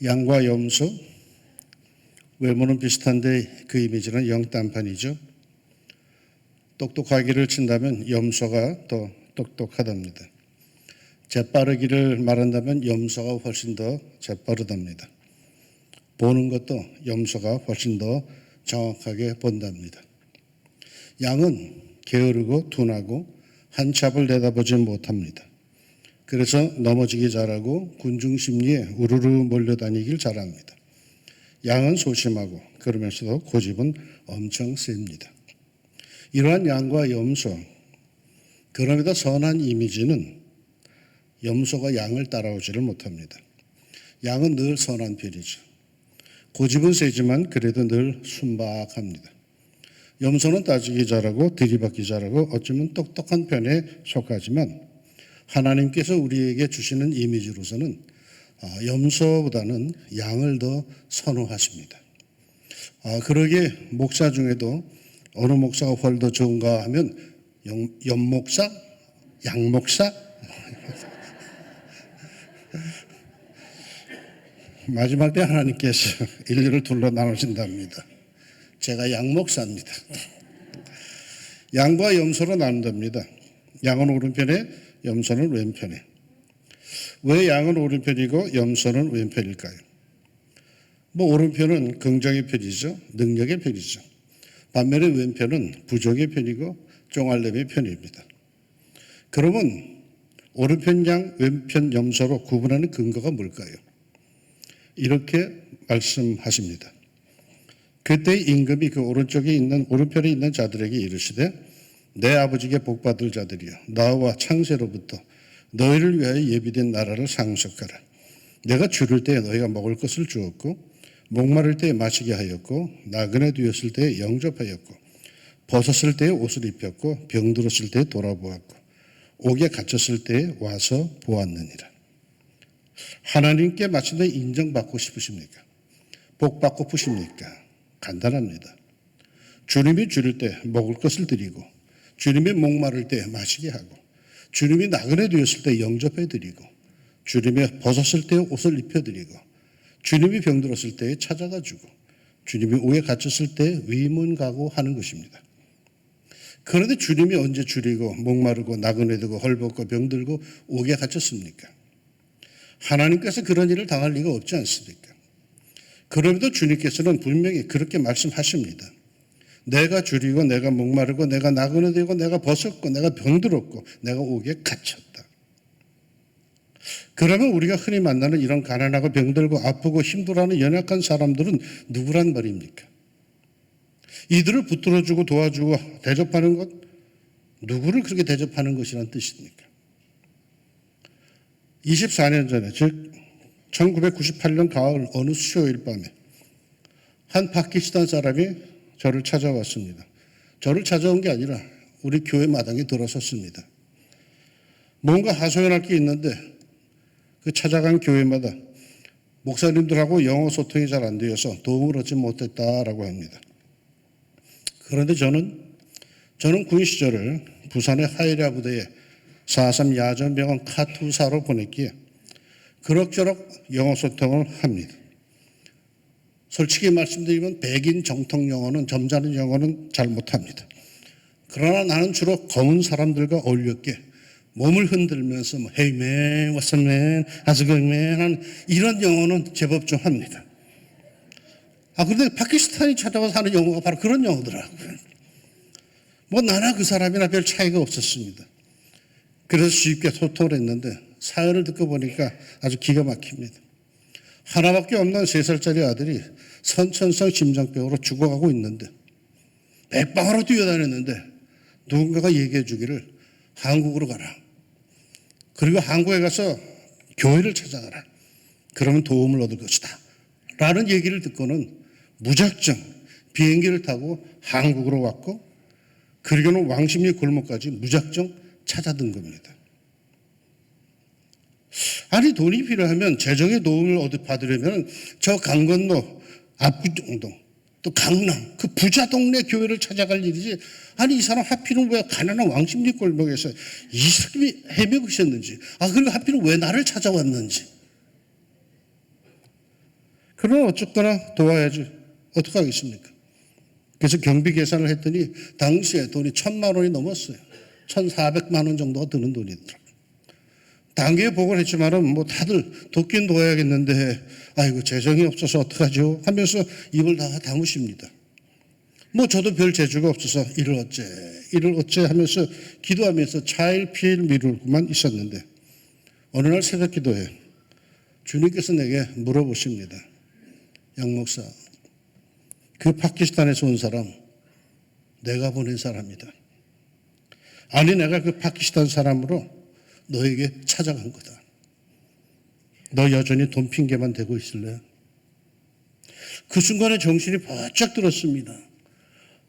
양과 염소, 외모는 비슷한데 그 이미지는 영 딴판이죠. 똑똑하기를 친다면 염소가 더 똑똑하답니다. 재빠르기를 말한다면 염소가 훨씬 더 재빠르답니다. 보는 것도 염소가 훨씬 더 정확하게 본답니다. 양은 게으르고 둔하고 한치 앞을 내다보지 못합니다. 그래서 넘어지기 잘하고 군중심리에 우르르 몰려다니길 잘합니다. 양은 소심하고 그러면서도 고집은 엄청 셉니다. 이러한 양과 염소, 그럼에도 선한 이미지는 염소가 양을 따라오지를 못합니다. 양은 늘 선한 편이죠. 고집은 세지만 그래도 늘 순박합니다. 염소는 따지기 잘하고 들이받기 잘하고 어쩌면 똑똑한 편에 속하지만 하나님께서 우리에게 주시는 이미지로서는 염소보다는 양을 더 선호하십니다. 그러기에 목사 중에도 어느 목사가 훨 더 좋은가 하면 염목사? 양목사? 마지막 때 하나님께서 인류를 둘러 나누신답니다. 제가 양목사입니다. 양과 염소로 나눈답니다. 양은 오른편에, 염소는 왼편에. 왜 양은 오른편이고 염소는 왼편일까요? 오른편은 긍정의 편이죠. 능력의 편이죠. 반면에 왼편은 부족의 편이고 쫑알렘의 편입니다. 그러면 오른편 양, 왼편 염소로 구분하는 근거가 뭘까요? 이렇게 말씀하십니다. 그때 임금이 그 오른편에 있는 자들에게 이르시되 내 아버지께 복받을 자들이여 나와 창세로부터 너희를 위하여 예비된 나라를 상속하라. 내가 주를 때에 너희가 먹을 것을 주었고 목마를 때에 마시게 하였고 나그네 되었을 때에 영접하였고 벗었을 때에 옷을 입혔고 병들었을 때에 돌아보았고 옥에 갇혔을 때에 와서 보았느니라. 하나님께 마침내 인정받고 싶으십니까? 복받고 싶으십니까? 간단합니다. 주님이 주릴 때 먹을 것을 드리고 주님이 목마를 때 마시게 하고 주님이 나그네 되었을 때 영접해 드리고 주님이 벗었을 때 옷을 입혀 드리고 주님이 병들었을 때 찾아가 주고 주님이 옥에 갇혔을 때 위문가고 하는 것입니다. 그런데 주님이 언제 줄이고 목마르고 나그네 되고 헐벗고 병들고 옥에 갇혔습니까? 하나님께서 그런 일을 당할 리가 없지 않습니까? 그럼에도 주님께서는 분명히 그렇게 말씀하십니다. 내가 줄이고 내가 목마르고 내가 나그네 되고 내가 벗었고 내가 병들었고 내가 옥에 갇혔다. 그러면 우리가 흔히 만나는 이런 가난하고 병들고 아프고 힘들어하는 연약한 사람들은 누구란 말입니까? 이들을 붙들어주고 도와주고 대접하는 것, 누구를 그렇게 대접하는 것이란 뜻입니까? 24년 전에, 즉 1998년 가을 어느 수요일 밤에 한 파키스탄 사람이 저를 찾아왔습니다. 저를 찾아온 게 아니라 우리 교회 마당에 들어섰습니다. 뭔가 하소연할 게 있는데 그 찾아간 교회마다 목사님들하고 영어 소통이 잘 안 되어서 도움을 얻지 못했다라고 합니다. 그런데 저는 군 시절을 부산의 하이랴 부대에 4.3 야전병원 카투사로 보냈기에 그럭저럭 영어 소통을 합니다. 솔직히 말씀드리면 백인 정통 영어는 점잖은 영어는 잘 못합니다. 그러나 나는 주로 검은 사람들과 어울렸기에 몸을 흔들면서 Hey man, what's up man, how's it going man 하는 이런 영어는 제법 좀 합니다. 그런데 파키스탄이 찾아와서 하는 영어가 바로 그런 영어더라고요. 나나 그 사람이나 별 차이가 없었습니다. 그래서 쉽게 소통을 했는데 사연을 듣고 보니까 아주 기가 막힙니다. 하나밖에 없는 3살짜리 아들이 선천성 심장병으로 죽어가고 있는데 백방으로 뛰어다녔는데 누군가가 얘기해 주기를 한국으로 가라. 그리고 한국에 가서 교회를 찾아가라. 그러면 도움을 얻을 것이다. 라는 얘기를 듣고는 무작정 비행기를 타고 한국으로 왔고 그리고는 왕십리 골목까지 무작정 찾아든 겁니다. 아니 돈이 필요하면 재정의 도움을 받으려면 저 강 건너 압구정동 또 강남 그 부자 동네 교회를 찾아갈 일이지. 아니 이 사람 하필은 왜 가난한 왕십리 골목에서 이 사람이 헤매고 있었는지 그리고 하필은 왜 나를 찾아왔는지. 그러나 어쨌거나 도와야지. 어떻게 하겠습니까? 그래서 경비 계산을 했더니 당시에 돈이 1,000만 원이 넘었어요. 1,400만 원 정도가 드는 돈이더라고요. 단계에 보고를 했지만은 뭐 다들 돕긴 도와야겠는데 아이고 재정이 없어서 어떡하죠 하면서 입을 다 다무십니다. 뭐 저도 별 재주가 없어서 이를 어째 하면서 기도하면서 차일피일 미루고만 있었는데 어느 날 새벽 기도에 주님께서 내게 물어보십니다. 양 목사, 그 파키스탄에서 온 사람 내가 보낸 사람이다. 아니 내가 그 파키스탄 사람으로 너에게 찾아간 거다. 너 여전히 돈 핑계만 대고 있을래? 그 순간에 정신이 바짝 들었습니다.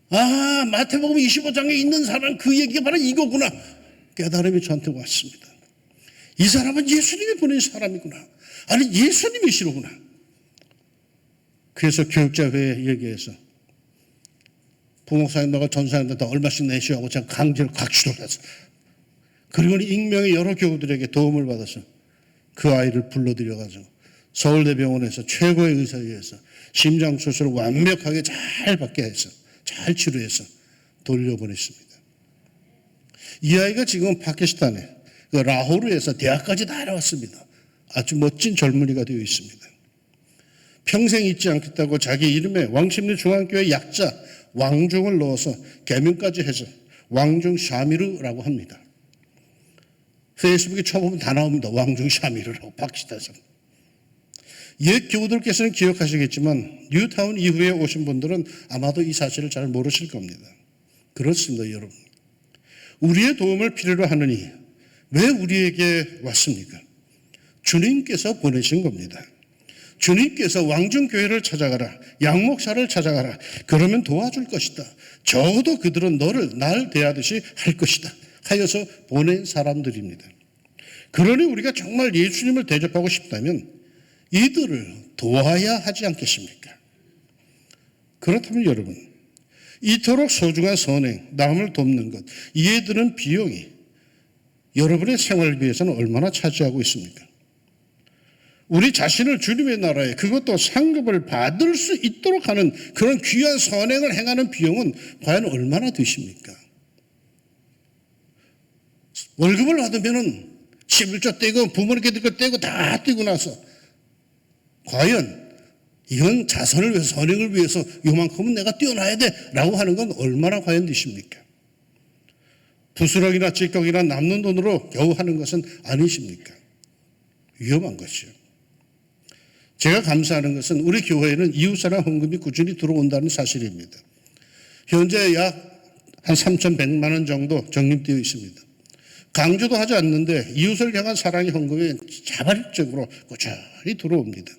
아, 마태복음 25장에 있는 사람 그 얘기가 바로 이거구나. 깨달음이 저한테 왔습니다. 이 사람은 예수님이 보낸 사람이구나. 아니 예수님이시로구나. 그래서 교육자회에 얘기해서 부목사님 너가 전사님한테 얼마씩 내시하고 제가 강제로 각출을 해서 그리고 익명의 여러 교우들에게 도움을 받아서 그 아이를 불러들여가지고 서울대병원에서 최고의 의사에 의해서 심장수술을 완벽하게 잘 받게 해서 잘 치료해서 돌려보냈습니다. 이 아이가 지금 파키스탄에 그 라호르에서 대학까지 다녀왔습니다. 아주 멋진 젊은이가 되어 있습니다. 평생 잊지 않겠다고 자기 이름에 왕십리 중앙교회 약자 왕중을 넣어서 개명까지 해서 왕중 샤미르라고 합니다. 페이스북에 쳐보면 다 나옵니다. 왕중 샤미르라고 파키스탄에서. 옛 교우들께서는 기억하시겠지만 뉴타운 이후에 오신 분들은 아마도 이 사실을 잘 모르실 겁니다. 그렇습니다, 여러분. 우리의 도움을 필요로 하느니 왜 우리에게 왔습니까? 주님께서 보내신 겁니다. 주님께서 왕중교회를 찾아가라, 양목사를 찾아가라. 그러면 도와줄 것이다. 적어도 그들은 날 대하듯이 할 것이다. 하여서 보낸 사람들입니다. 그러니 우리가 정말 예수님을 대접하고 싶다면 이들을 도와야 하지 않겠습니까? 그렇다면 여러분, 이토록 소중한 선행, 남을 돕는 것, 이에 드는 비용이 여러분의 생활비에서는 얼마나 차지하고 있습니까? 우리 자신을 주님의 나라에 그것도 상급을 받을 수 있도록 하는 그런 귀한 선행을 행하는 비용은 과연 얼마나 드십니까? 월급을 받으면은 11조 떼고 부모님께 떼고 다 떼고 나서 과연 이건 자선을 위해서 선행을 위해서 요만큼은 내가 떼어놔야 돼 라고 하는 건 얼마나 과연 드십니까? 부스럭이나 찌꺼기나 남는 돈으로 겨우 하는 것은 아니십니까? 위험한 것이요. 제가 감사하는 것은 우리 교회에는 이웃사랑 헌금이 꾸준히 들어온다는 사실입니다. 현재 약 한 3,100만 원 정도 적립되어 있습니다. 강조도 하지 않는데 이웃을 향한 사랑의 헌금이 자발적으로 꾸준히 들어옵니다.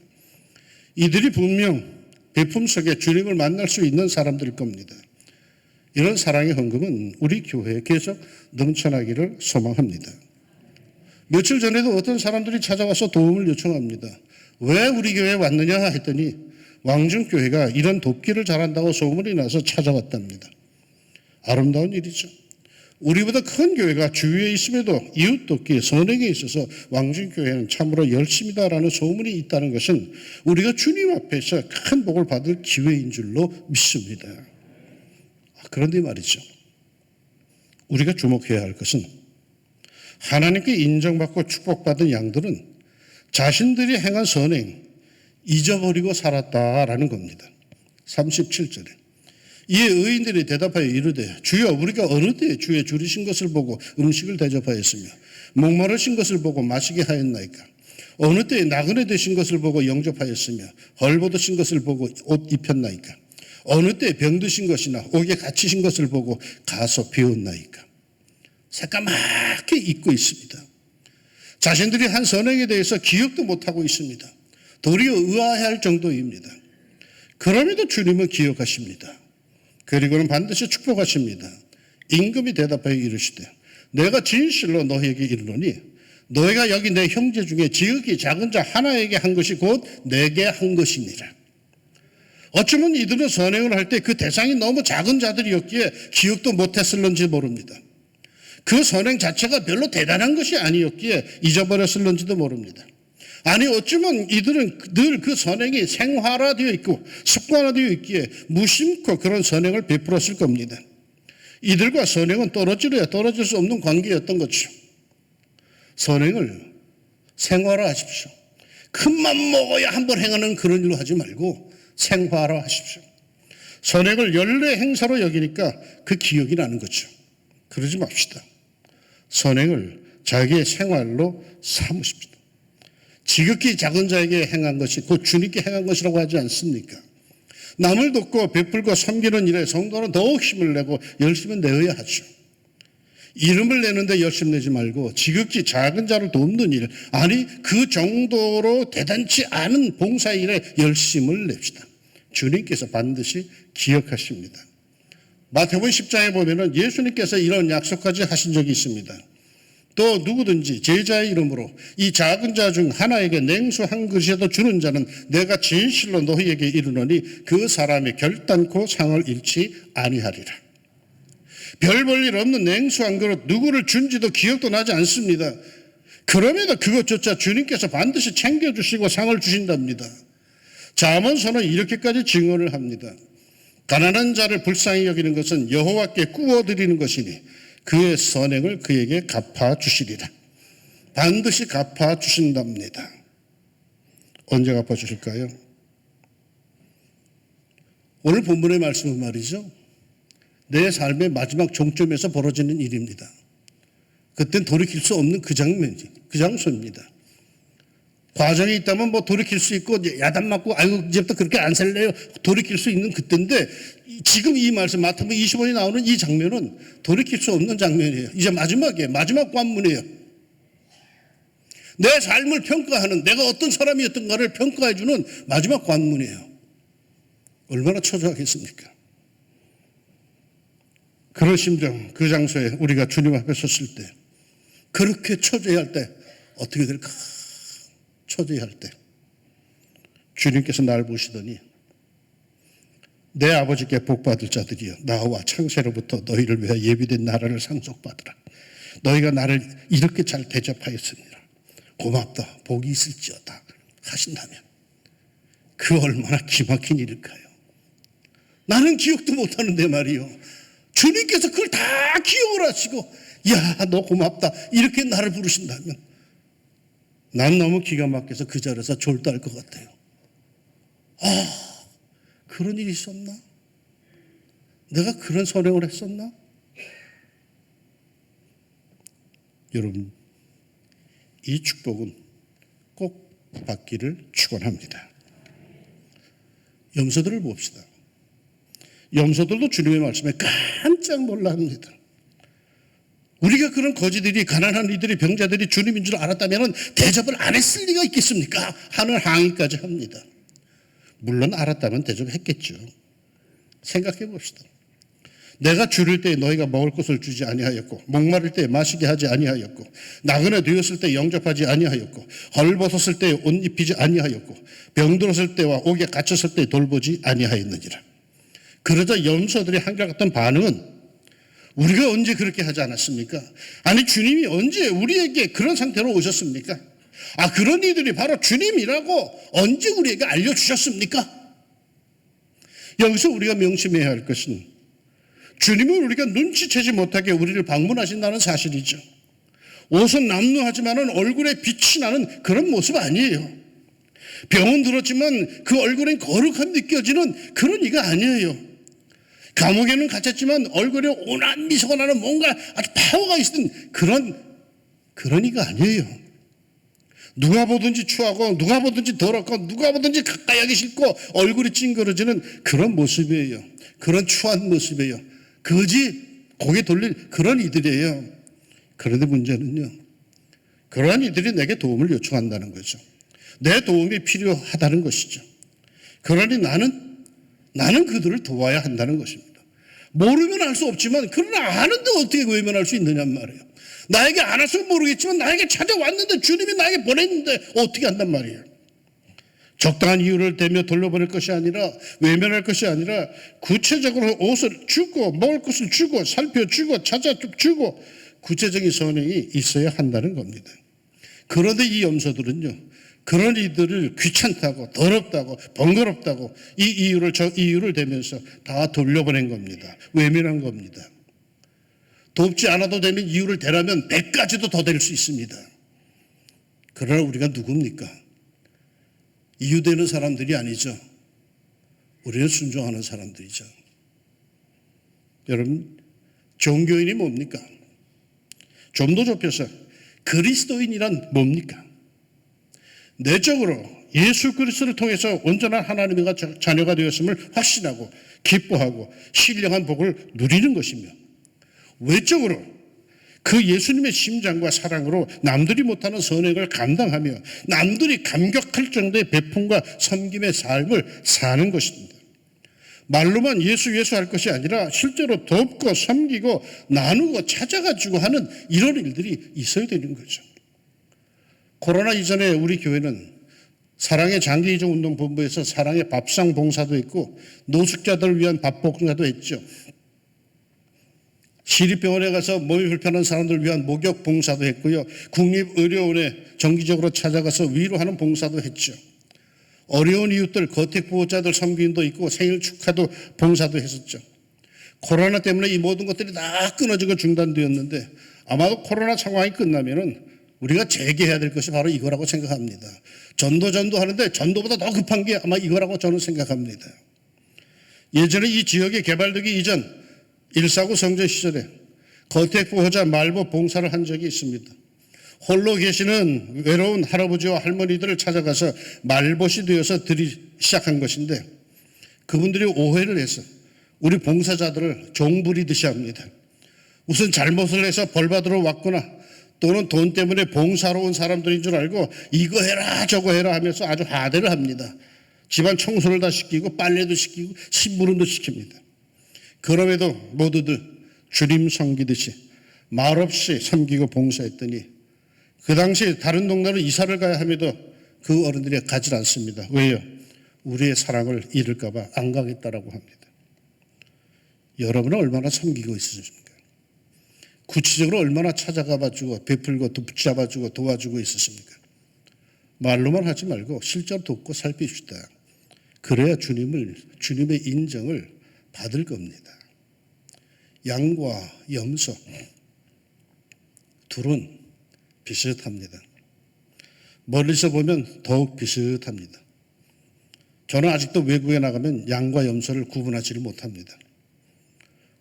이들이 분명 베품 속에 주님을 만날 수 있는 사람들일 겁니다. 이런 사랑의 헌금은 우리 교회에 계속 넘쳐나기를 소망합니다. 며칠 전에도 어떤 사람들이 찾아와서 도움을 요청합니다. 왜 우리 교회에 왔느냐 했더니 왕중교회가 이런 돕기를 잘한다고 소문이 나서 찾아왔답니다. 아름다운 일이죠. 우리보다 큰 교회가 주위에 있음에도 이웃 돕기, 선행에 있어서 왕중교회는 참으로 열심이다라는 소문이 있다는 것은 우리가 주님 앞에서 큰 복을 받을 기회인 줄로 믿습니다. 그런데 말이죠. 우리가 주목해야 할 것은 하나님께 인정받고 축복받은 양들은 자신들이 행한 선행 잊어버리고 살았다라는 겁니다. 37절에 이에 의인들이 대답하여 이르되 주여 우리가 어느 때에 주의 줄이신 것을 보고 음식을 대접하였으며 목마르신 것을 보고 마시게 하였나이까? 어느 때에 나그네 되신 것을 보고 영접하였으며 헐벗으신 것을 보고 옷 입혔나이까? 어느 때에 병드신 것이나 옥에 갇히신 것을 보고 가서 비웠나이까? 새까맣게 잊고 있습니다. 자신들이 한 선행에 대해서 기억도 못하고 있습니다. 도리어 의아해할 정도입니다. 그럼에도 주님은 기억하십니다. 그리고는 반드시 축복하십니다. 임금이 대답하여 이르시되 내가 진실로 너희에게 이르노니 너희가 여기 내 형제 중에 지극히 작은 자 하나에게 한 것이 곧 내게 한 것이니라. 어쩌면 이들은 선행을 할 때 그 대상이 너무 작은 자들이었기에 기억도 못했을런지 모릅니다. 그 선행 자체가 별로 대단한 것이 아니었기에 잊어버렸을런지도 모릅니다. 아니 어쩌면 이들은 늘 그 선행이 생활화되어 있고 습관화되어 있기에 무심코 그런 선행을 베풀었을 겁니다. 이들과 선행은 떨어질 수 없는 관계였던 거죠. 선행을 생활화하십시오. 큰맘 먹어야 한번 행하는 그런 일로 하지 말고 생활화하십시오. 선행을 연례 행사로 여기니까 그 기억이 나는 거죠. 그러지 맙시다. 선행을 자기의 생활로 삼으십시다. 지극히 작은 자에게 행한 것이 곧 주님께 행한 것이라고 하지 않습니까? 남을 돕고 베풀고 섬기는 일에 성도는 더욱 힘을 내고 열심히 내어야 하죠. 이름을 내는데 열심 내지 말고 지극히 작은 자를 돕는 일, 아니 그 정도로 대단치 않은 봉사일에 열심을 냅시다. 주님께서 반드시 기억하십니다. 마태복음 10장에 보면은 예수님께서 이런 약속까지 하신 적이 있습니다. 또 누구든지 제자의 이름으로 이 작은 자 중 하나에게 냉수 한 그릇이라도 주는 자는 내가 진실로 너희에게 이르노니 그 사람이 결단코 상을 잃지 아니하리라. 별 볼 일 없는 냉수 한 그릇 누구를 준지도 기억도 나지 않습니다. 그럼에도 그것조차 주님께서 반드시 챙겨주시고 상을 주신답니다. 잠언서는 이렇게까지 증언을 합니다. 가난한 자를 불쌍히 여기는 것은 여호와께 구워드리는 것이니 그의 선행을 그에게 갚아주시리라. 반드시 갚아주신답니다. 언제 갚아주실까요? 오늘 본문의 말씀은 말이죠. 내 삶의 마지막 종점에서 벌어지는 일입니다. 그땐 돌이킬 수 없는 그 장소입니다. 과정이 있다면 뭐 돌이킬 수 있고 야단 맞고 아이고 이제부터 그렇게 안 살래요 돌이킬 수 있는 그때인데 지금 이 말씀 마태복음 25장에 나오는 이 장면은 돌이킬 수 없는 장면이에요. 이제 마지막이에요. 마지막 관문이에요. 내 삶을 평가하는 내가 어떤 사람이었던가를 평가해주는 마지막 관문이에요. 얼마나 초조하겠습니까? 그런 심정 그 장소에 우리가 주님 앞에 섰을 때 그렇게 초조해할 때 어떻게 될까? 초조해할 때 주님께서 나를 보시더니 내 아버지께 복받을 자들이여 나와 창세로부터 너희를 위하여 예비된 나라를 상속받으라. 너희가 나를 이렇게 잘 대접하였습니다. 고맙다 복이 있을지어다 하신다면 그 얼마나 기막힌 일일까요? 나는 기억도 못하는데 말이요. 주님께서 그걸 다 기억을 하시고 야 너 고맙다 이렇게 나를 부르신다면 난 너무 기가 막혀서 그 자리에서 졸도할 것 같아요. 아, 그런 일이 있었나? 내가 그런 선행을 했었나? 여러분, 이 축복은 꼭 받기를 축원합니다. 염소들을 봅시다. 염소들도 주님의 말씀에 깜짝 놀랍니다. 우리가 그런 거지들이 가난한 이들이 병자들이 주님인 줄 알았다면 대접을 안 했을 리가 있겠습니까? 하는 항의까지 합니다. 물론 알았다면 대접했겠죠. 생각해 봅시다. 내가 줄일 때 너희가 먹을 것을 주지 아니하였고 목마를 때 마시게 하지 아니하였고 나그네 되었을 때 영접하지 아니하였고 헐벗었을 때 옷 입히지 아니하였고 병들었을 때와 옥에 갇혔을 때 돌보지 아니하였느니라. 그러자 염소들의 한결같은 반응은 우리가 언제 그렇게 하지 않았습니까? 아니 주님이 언제 우리에게 그런 상태로 오셨습니까? 아 그런 이들이 바로 주님이라고 언제 우리에게 알려주셨습니까? 여기서 우리가 명심해야 할 것은 주님은 우리가 눈치채지 못하게 우리를 방문하신다는 사실이죠. 옷은 남루하지만 얼굴에 빛이 나는 그런 모습 아니에요. 병은 들었지만 그 얼굴엔 거룩함 느껴지는 그런 이가 아니에요. 감옥에는 갇혔지만 얼굴에 온한 미소가 나는 뭔가 아주 파워가 있는 그런 이가 아니에요. 누가 보든지 추하고 누가 보든지 더럽고 누가 보든지 가까이 하기 싫고 얼굴이 찡그러지는 그런 모습이에요. 그런 추한 모습이에요. 거지 고개 돌릴 그런 이들이에요. 그런데 문제는요. 그러한 이들이 내게 도움을 요청한다는 거죠. 내 도움이 필요하다는 것이죠. 그러니 나는 그들을 도와야 한다는 것입니다. 모르면 알 수 없지만 그러나 아는데 어떻게 외면할 수 있느냐 말이에요. 나에게 알아서 모르겠지만 나에게 찾아왔는데 주님이 나에게 보냈는데 어떻게 한단 말이에요. 적당한 이유를 대며 돌려보낼 것이 아니라 외면할 것이 아니라 구체적으로 옷을 주고 먹을 것을 주고 살펴주고 찾아주고 구체적인 선행이 있어야 한다는 겁니다. 그런데 이 염소들은요. 그런 이들을 귀찮다고 더럽다고 번거롭다고 이 이유를 저 이유를 대면서 다 돌려보낸 겁니다. 외면한 겁니다. 돕지 않아도 되는 이유를 대라면 100가지도 더 될 수 있습니다. 그러나 우리가 누굽니까? 이유되는 사람들이 아니죠. 우리는 순종하는 사람들이죠. 여러분, 종교인이 뭡니까? 좀 더 좁혀서 그리스도인이란 뭡니까? 내적으로 예수 그리스도를 통해서 온전한 하나님의 자녀가 되었음을 확신하고 기뻐하고 신령한 복을 누리는 것이며, 외적으로 그 예수님의 심장과 사랑으로 남들이 못하는 선행을 감당하며 남들이 감격할 정도의 배품과 섬김의 삶을 사는 것입니다. 말로만 예수 할 것이 아니라 실제로 돕고 섬기고 나누고 찾아가지고 하는 이런 일들이 있어야 되는 거죠. 코로나 이전에 우리 교회는 사랑의 장기이종운동본부에서 사랑의 밥상 봉사도 했고 노숙자들을 위한 밥 봉사도 했죠. 시립병원에 가서 몸이 불편한 사람들을 위한 목욕 봉사도 했고요. 국립의료원에 정기적으로 찾아가서 위로하는 봉사도 했죠. 어려운 이웃들, 거택보호자들 섬김도 있고 생일 축하도 봉사도 했었죠. 코로나 때문에 이 모든 것들이 다 끊어지고 중단되었는데 아마도 코로나 상황이 끝나면은 우리가 재개해야 될 것이 바로 이거라고 생각합니다. 전도 하는데 전도보다 더 급한 게 아마 이거라고 저는 생각합니다. 예전에 이 지역에 개발되기 이전 149 성전 시절에 거택보호자 말보 봉사를 한 적이 있습니다. 홀로 계시는 외로운 할아버지와 할머니들을 찾아가서 말봇이 되어서 드리기 시작한 것인데 그분들이 오해를 해서 우리 봉사자들을 종부리듯이 합니다. 무슨 잘못을 해서 벌받으러 왔구나 또는 돈 때문에 봉사로 온 사람들인 줄 알고 이거 해라 저거 해라 하면서 아주 하대를 합니다. 집안 청소를 다 시키고 빨래도 시키고 심부름도 시킵니다. 그럼에도 모두들 주님 섬기듯이 말없이 섬기고 봉사했더니 그 당시 다른 동네로 이사를 가야 함에도 그 어른들이 가지 않습니다. 왜요? 우리의 사랑을 잃을까 봐 안 가겠다라고 합니다. 여러분은 얼마나 섬기고 있으십니까? 구체적으로 얼마나 찾아가가지고 베풀고 붙잡아주고 도와주고 있으십니까? 말로만 하지 말고 실제로 돕고 살피시다. 그래야 주님의 인정을 받을 겁니다. 양과 염소 둘은 비슷합니다. 멀리서 보면 더욱 비슷합니다. 저는 아직도 외국에 나가면 양과 염소를 구분하지를 못합니다.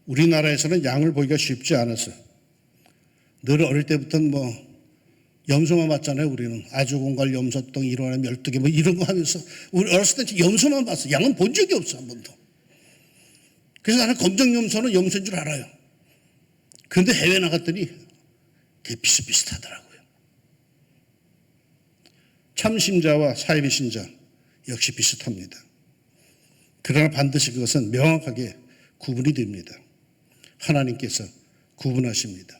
우리나라에서는 양을 보기가 쉽지 않아서 늘 어릴 때부터는 염소만 봤잖아요. 우리는 아주공갈 염소똥 1원에 12개 이런 거 하면서 우리 어렸을 때 염소만 봤어. 양은 본 적이 없어 한 번도. 그래서 나는 검정 염소는 염소인 줄 알아요. 그런데 해외 나갔더니 되게 비슷비슷하더라고요. 참신자와 사이비 신자 역시 비슷합니다. 그러나 반드시 그것은 명확하게 구분이 됩니다. 하나님께서 구분하십니다.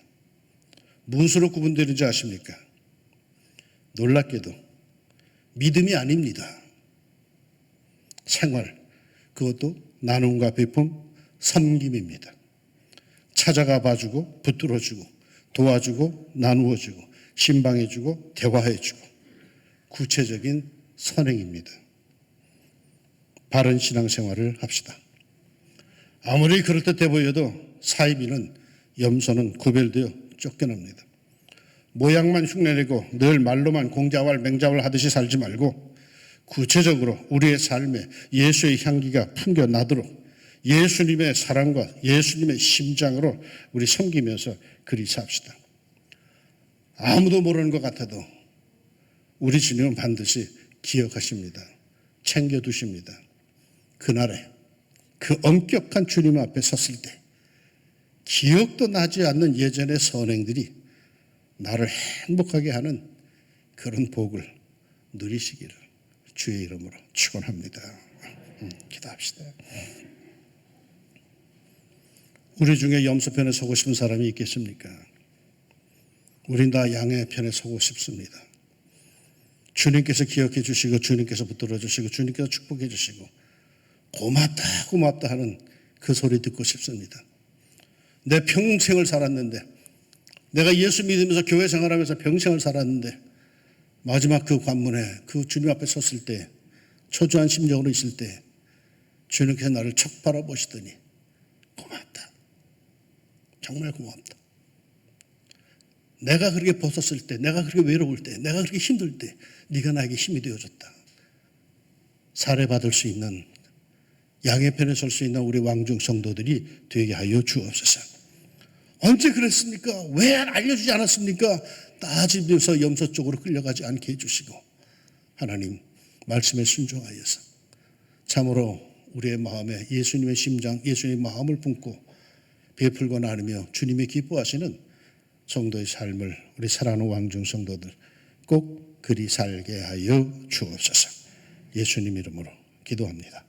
무엇으로 구분되는지 아십니까? 놀랍게도 믿음이 아닙니다. 생활, 그것도 나눔과 배품, 섬김입니다. 찾아가 봐주고 붙들어주고 도와주고 나누어주고 신방해주고 대화해주고 구체적인 선행입니다. 바른 신앙생활을 합시다. 아무리 그럴듯해 보여도 사이비는 염소는 구별되어 쫓겨납니다. 모양만 흉내내고 늘 말로만 공자왈 맹자왈 하듯이 살지 말고 구체적으로 우리의 삶에 예수의 향기가 풍겨나도록 예수님의 사랑과 예수님의 심장으로 우리 섬기면서 그리 삽시다. 아무도 모르는 것 같아도 우리 주님은 반드시 기억하십니다. 챙겨두십니다. 그날에 그 엄격한 주님 앞에 섰을 때 기억도 나지 않는 예전의 선행들이 나를 행복하게 하는 그런 복을 누리시기를 주의 이름으로 축원합니다. 기도합시다. 우리 중에 염소 편에 서고 싶은 사람이 있겠습니까? 우린 다 양의 편에 서고 싶습니다. 주님께서 기억해 주시고 주님께서 붙들어 주시고 주님께서 축복해 주시고 고맙다 하는 그 소리 듣고 싶습니다. 내 평생을 살았는데 내가 예수 믿으면서 교회 생활하면서 평생을 살았는데 마지막 그 관문에 그 주님 앞에 섰을 때 초조한 심정으로 있을 때 주님께서 나를 척 바라보시더니 고맙다. 정말 고맙다. 내가 그렇게 벗었을 때, 내가 그렇게 외로울 때, 내가 그렇게 힘들 때 네가 나에게 힘이 되어줬다. 살해받을 수 있는, 양의 편에 설 수 있는 우리 왕중 성도들이 되게 하여 주옵소서. 언제 그랬습니까? 왜 알려주지 않았습니까? 따지면서 염소 쪽으로 끌려가지 않게 해주시고 하나님 말씀에 순종하여서 참으로 우리의 마음에 예수님의 심장, 예수님의 마음을 품고 베풀고 나누며 주님이 기뻐하시는 성도의 삶을 우리 사랑하는 왕중 성도들 꼭 그리 살게 하여 주옵소서. 예수님 이름으로 기도합니다.